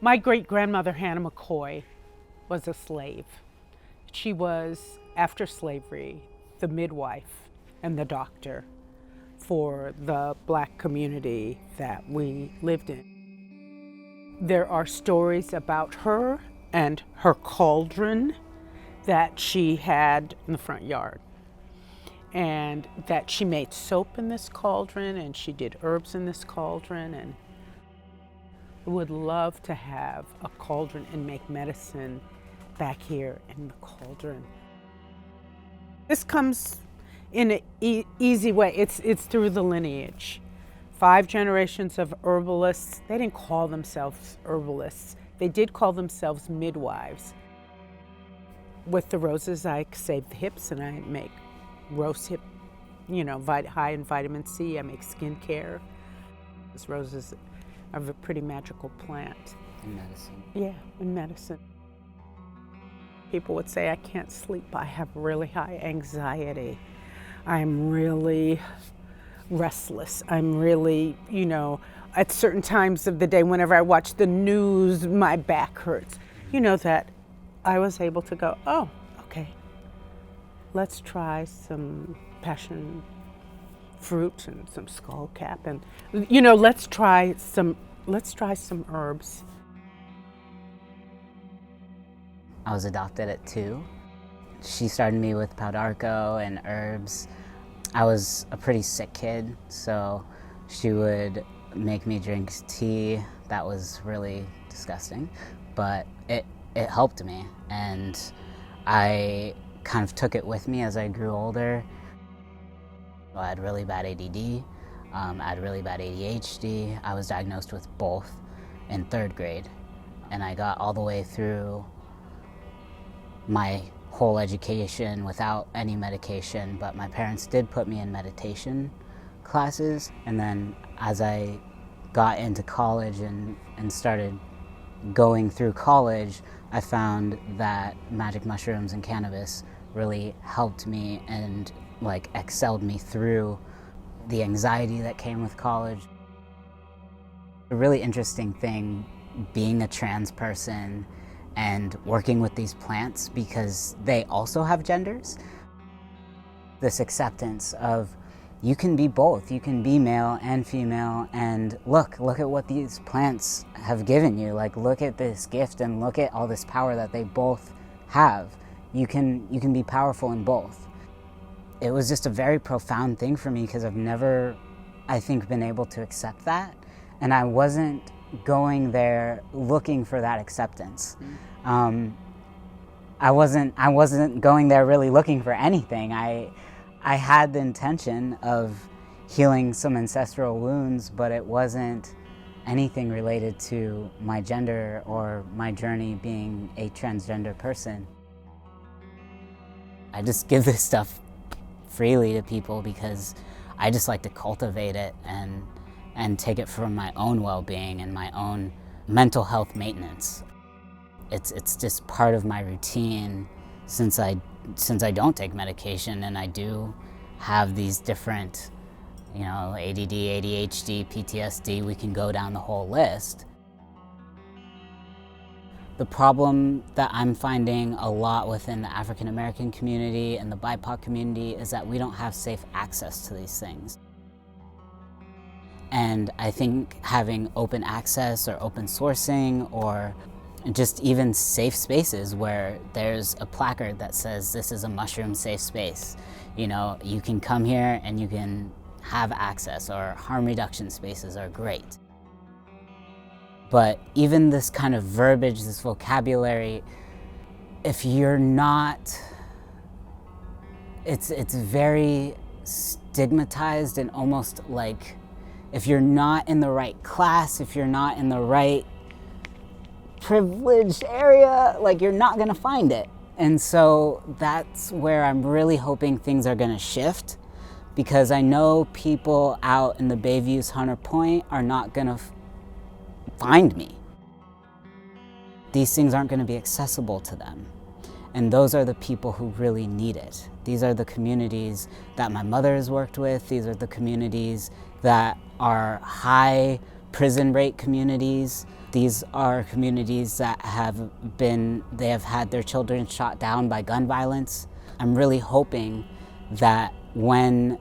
My great-grandmother, Hannah McCoy, was a slave. She was, after slavery, the midwife and the doctor for the Black community that we lived in. There are stories about her and her cauldron that she had in the front yard, and that she made soap in this cauldron and she did herbs in this cauldron, and I would love to have a cauldron and make medicine back here in the cauldron. This comes in an easy way. It's through the lineage. 5 generations of herbalists. They didn't call themselves herbalists. They did call themselves midwives. With the roses, I save the hips and I make rose hip, high in vitamin C. I make skincare. These roses are a pretty magical plant. In medicine. Yeah, in medicine. People would say I can't sleep. I have really high anxiety. I'm really restless. I'm really, at certain times of the day, whenever I watch the news, my back hurts. That I was able to go, oh, okay, let's try some passion fruit and some skullcap, and let's try some herbs. I was adopted at 2. She started me with Paudarco and herbs. I was a pretty sick kid, so she would make me drink tea. That was really disgusting, but it helped me, and I kind of took it with me as I grew older. I had really bad ADD, I had really bad ADHD. I was diagnosed with both in 3rd grade, and I got all the way through my whole education without any medication, but my parents did put me in meditation classes. And then as I got into college and started going through college, I found that magic mushrooms and cannabis really helped me and excelled me through the anxiety that came with college. A really interesting thing being a trans person and working with these plants, because they also have genders. This acceptance of you can be both, you can be male and female, and look at what these plants have given you. Look at this gift and look at all this power that they both have. You can be powerful in both. It was just a very profound thing for me, because I've never, I think, been able to accept that, and I wasn't going there looking for that acceptance. I wasn't going there really looking for anything. I had the intention of healing some ancestral wounds, but it wasn't anything related to my gender or my journey being a transgender person. I just give this stuff freely to people because I just like to cultivate it and take it for my own well-being and my own mental health maintenance. It's just part of my routine since I don't take medication, and I do have these different, ADD, ADHD, PTSD, we can go down the whole list. The problem that I'm finding a lot within the African American community and the BIPOC community is that we don't have safe access to these things. And I think having open access or open sourcing, or just even safe spaces where there's a placard that says this is a mushroom safe space. You can come here and you can have access, or harm reduction spaces are great. But even this kind of verbiage, this vocabulary, if you're not, it's very stigmatized, and almost like if you're not in the right class, if you're not in the right privileged area, you're not gonna find it. And so that's where I'm really hoping things are gonna shift, because I know people out in the Bayviews, Hunter Point are not gonna find me. These things aren't gonna be accessible to them. And those are the people who really need it. These are the communities that my mother has worked with. These are the communities that are high prison break communities. These are communities that they have had their children shot down by gun violence. I'm really hoping that when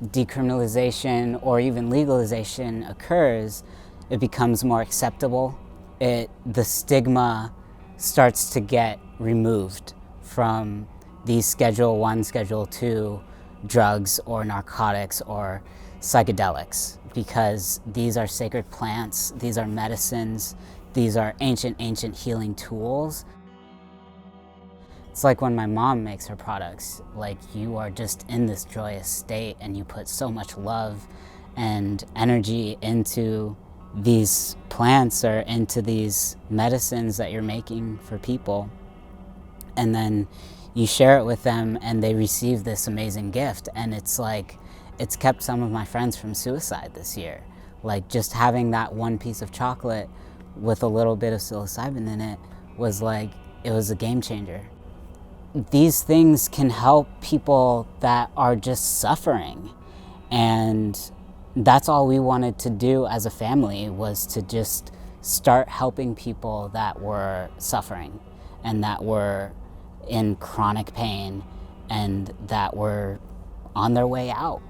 decriminalization or even legalization occurs, it becomes more acceptable. The stigma starts to get removed from these Schedule 1, Schedule 2 drugs or narcotics or psychedelics, because these are sacred plants, these are medicines, these are ancient healing tools. It's like when my mom makes her products, like you are just in this joyous state and you put so much love and energy into these plants or into these medicines that you're making for people. And then you share it with them and they receive this amazing gift. And it's like, it's kept some of my friends from suicide this year. Like just having that one piece of chocolate with a little bit of psilocybin in it was like, it was a game changer. These things can help people that are just suffering. And that's all we wanted to do as a family, was to just start helping people that were suffering and that were in chronic pain and that were on their way out.